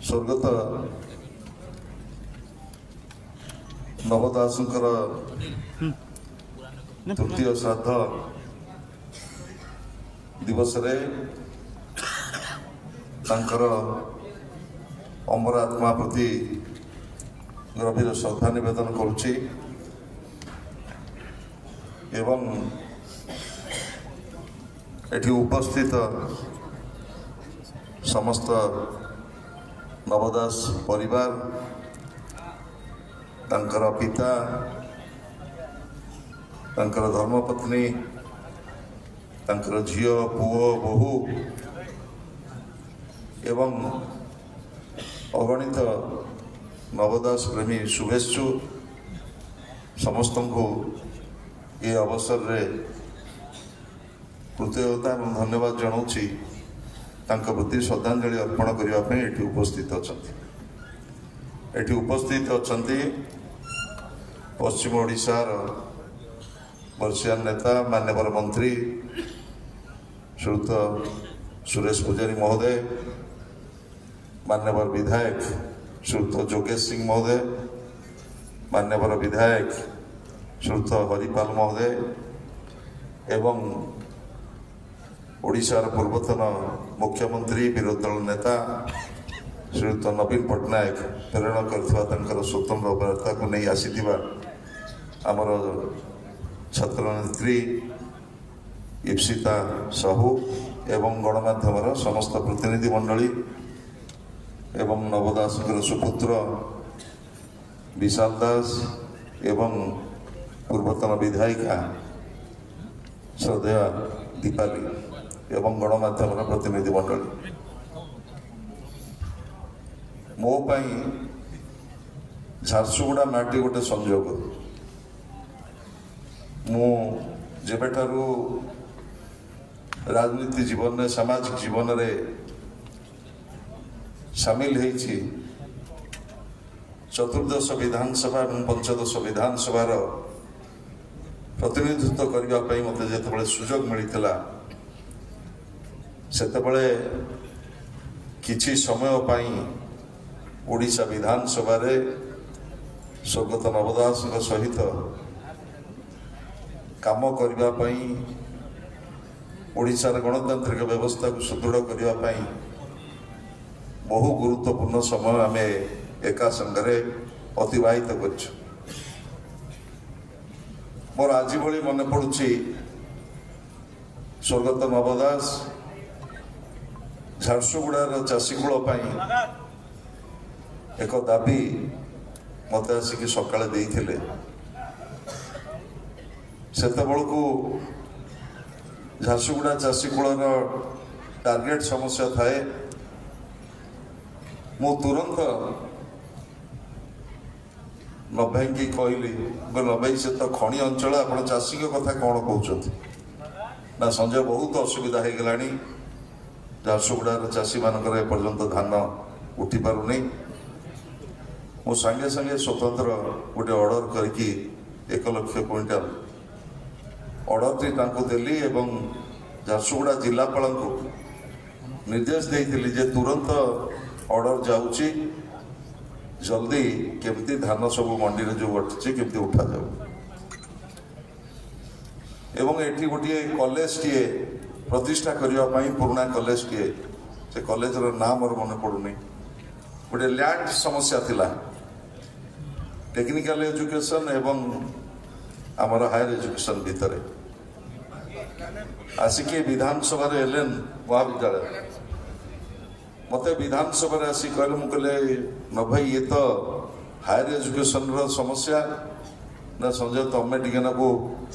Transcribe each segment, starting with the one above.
स्वर्गत नवदासंकर तृतीय श्राद्ध दिवस रे तांकर अमर आत्मा प्रति गभीर श्रद्धा निवेदन करुछि एवं एठी उपस्थित समस्त नवदास परिवार तांकर पिता तांकर धर्मपत्नी तांकर झियो पुओ बहु एवं अगणित नवदास प्रेमी शुभेच्छु समस्त को ये अवसर रे कृतज्ञता और धन्यवाद जनाऊँगी प्रति श्रद्धांजलि अर्पण करने ये उपस्थित अच्छा ये उपस्थित अच्छा पश्चिम ओडिशार वर्षियान नेता मान्यवर मंत्री श्रीयुत सुरेश पुजारी महोदय, मान्यवर विधायक श्रीयुत जोगेश सिंह महोदय, मान्यवर विधायक श्रीयुत हरिपाल महोदय एवं ओडिशार पूर्वतन मुख्यमंत्री विरोधी दल नेता श्रीयुत नवीन पट्टनायक प्रेरण कर स्वतंत्र वार्ता को नहीं आसीथिबा आमर छात्रनेत्री इप्सिता साहू एवं गणमाध्यम समस्त प्रतिनिधि मंडली एवं नवदास सुपुत्र विशाल दास एवं पूर्वतन विधायिका श्रद्धेया दीपाली एवं गणमाध्यम प्रतिनिधि मंडली मो पाई झारसुगुड़ा माटी गोटे संयोग मु जेबेठारू राजनीति जीवन में सामाजिक जीवन रे सामिल है चतुर्दश विधानसभा और पंचदश विधानसभा प्रतिनिधित्व करने मत जो सुजोग मिलता से किछि समय ओडिशा विधानसभा रे स्वर्गत नवदास सहित काम करने ओडिशार गणतांत्रिक व्यवस्था को सुदृढ़ करने बहु गुरुत्वपूर्ण समय आम एका संगे अतिवाहित कर मोर आज भली मन पड़ुछि स्वर्गत नवदास झारसुगुड़ार चाषीकूल एक दाबी मत आसिक सकाଳେ देइथिले सेतबेलू झारसुगुड़ा चाषीकूलर टार्गेट समस्या थाए मु तुरंत नभाई की कहली नभाई से तो खणी अंचल आप चाषी कथा कौन कहते ना संजय बहुत असुविधा हो गलानी झारसुगुड़ार चाषी मानकर एपर्यंत धान उठी पारुनी मु सांगे सांगे स्वतंत्र गोटे ऑर्डर करके 1 लाख क्विंटाल ऑर्डर टी देली एवं झारसुगुड़ा जिलापाल को निर्देश देती जे तुरंत ऑर्डर जाऊँगी जल्दी केमती धान सब मंडी रे जो अटुचे केमती उठा जाऊ एवं एटी गोटे कॉलेज टीए प्रतिष्ठा करने पुराना कॉलेज टीए से कॉलेज रो नाम मोर मन पड़ुनी गोटे लैंड समस्या थिला टेक्निकल एजुकेशन एवं आमर हायर एजुकेशन भितर आसिके विधानसभा एलेन महाविद्यालय मत विधानसभा आसिक कहले मुझे न भाई ये तो हायर एजुकेशन समस्या ना संजय तमें टे नाकू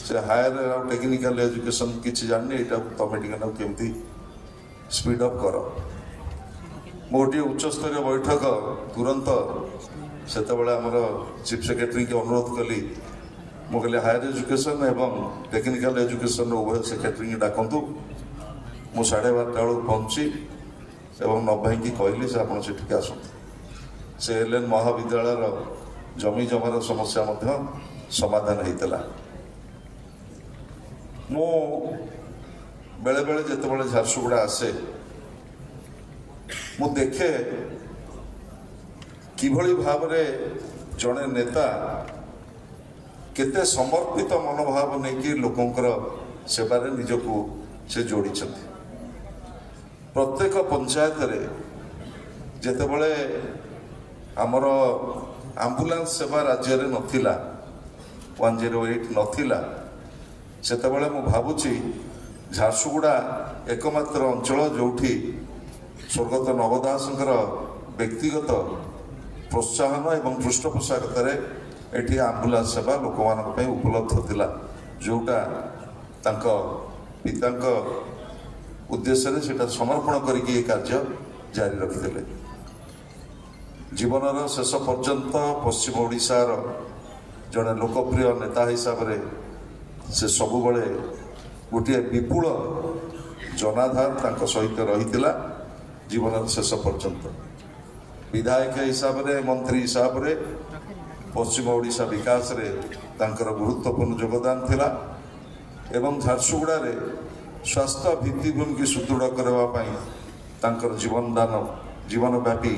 से हायर टेक्निकल एजुकेशन किसी जाननी यहाँ तमें टे नाकू केमती स्पीड अप कर मोटे उच्चस्तरीय बैठक तुरंत से आमर चीफ सेक्रेटरी के अनुरोध कली मुझे हायर एजुकेशन एवं टेक्निकल एजुकेशन उभय सेक्रेटरी डाकतु मु 12:30 बेलू पहुँची एवं नभाई की कहली से आप आसते से एलेन महाविद्यालय जमी जमार समस्या समाधान होता मु बेले बेले जिते झारसुगुड़ा आसे मु देखे किभଳି भावरे जड़े नेता केते समर्पित मनोभाव नहीं लोकंकर सेवारे निजको से जोड़ी प्रत्येक पंचायत रे जेतेबळे आमर एम्बुलेंस सेवा राज्य रे नथिला 108 नथिला सेतेबळे मु भाबुची झारसुगुड़ा एकमात्र अंचल जोठी स्वर्गत नवदासंकर व्यक्तिगत प्रोत्साहन एवं पृष्ठपोषकतार एठी एम्बुलेंस सेवा लोक मान उपलब्ध थिला जोटा तांको पितांक उद्देश्य से समर्पण करके कार्य जारी रखिले। जीवनर शेष पर्यंत पश्चिम ओडिशार जड़े लोकप्रिय नेता हिसाब से सबुबले गोटे विपुल जनाधार तांको सहित रही जीवन शेष पर्यंत विधायक हिसाब से मंत्री हिसाब से पश्चिम ओडिशा विकास रे तांकर गुरुत्वपूर्ण योगदान थिला एवं झारसुगुड़ा रे स्वास्थ्य भित्तिभूमि की सुदृढ़ करने जीवन दान जीवनव्यापी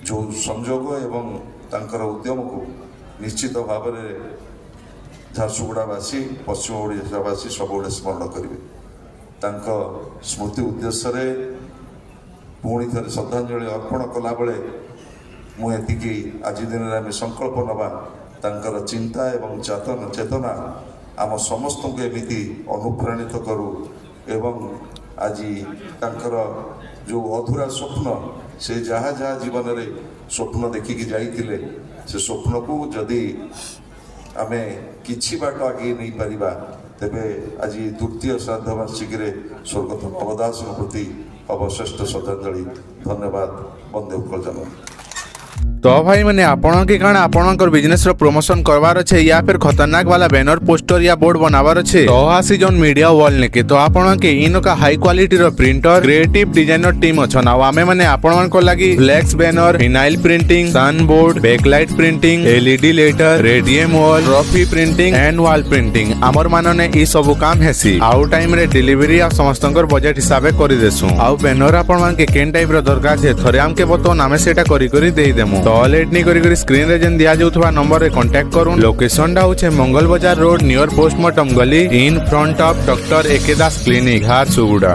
जो संजोग एवं तांकर उद्यम को निश्चित भाव में झारसुगुड़ावासी पश्चिम ओडिशावासी सबुले स्मरण करेंगे। स्मृति उद्देश्य रे पुणी थे श्रद्धांजलि अर्पण कला बेले मुझे आज दिन में आम संकल्प नवा तांकर चिंता एवं चेतना आम समस्त को एमती अनुप्राणित करू एवं आज तांकर जो अधूरा स्वप्न से जहाँ जहाँ जीवन में स्वप्न देखिकी जाइए से स्वप्न को जदि आम किछि बाट आगे नहीं पारिबा तेबे आज द्वितीय श्राद्ध वार्षिकी स्वर्गत नवदास प्रति अवश्रेष्ठ श्रद्धांजलि धन्यवाद वंदे उत्कल जननी। तो भाई मैंने आपण के कारण आपणकर बिजनेस रो प्रमोशन करवार अच्छे या फिर खतरनाक वाला बैनर पोस्टर या बोर्ड बनावार अच्छे तो आसी जोन मीडिया वॉल ने के तो आपण के इन का हाई क्वालिटी रो प्रिंटर क्रिएटिव डिजाइनर टीम अछन आ आमे माने आपण को लागि flex banner vinyl printing sun board backlight printing LED letter radium wall trophy printing and wall printing आमर मानने ई सब काम हेसी आउ टाइम रे डिलीवरी आ समस्तकर बजट हिसाब करि देसु आउ बैनर आपण मान के केन टाइप रो दरकार जे थरे हमके बतोन आमे सेटा करी करी देई देमु तो लेट नहीं करी स्क्रीन रे जेन दिया जाउथवा नंबर रे कांटेक्ट करूँ। लोकेशन टा होचे Mangal Bazar road near postmortem गली in front of doctor A K Das clinic Jharsuguda.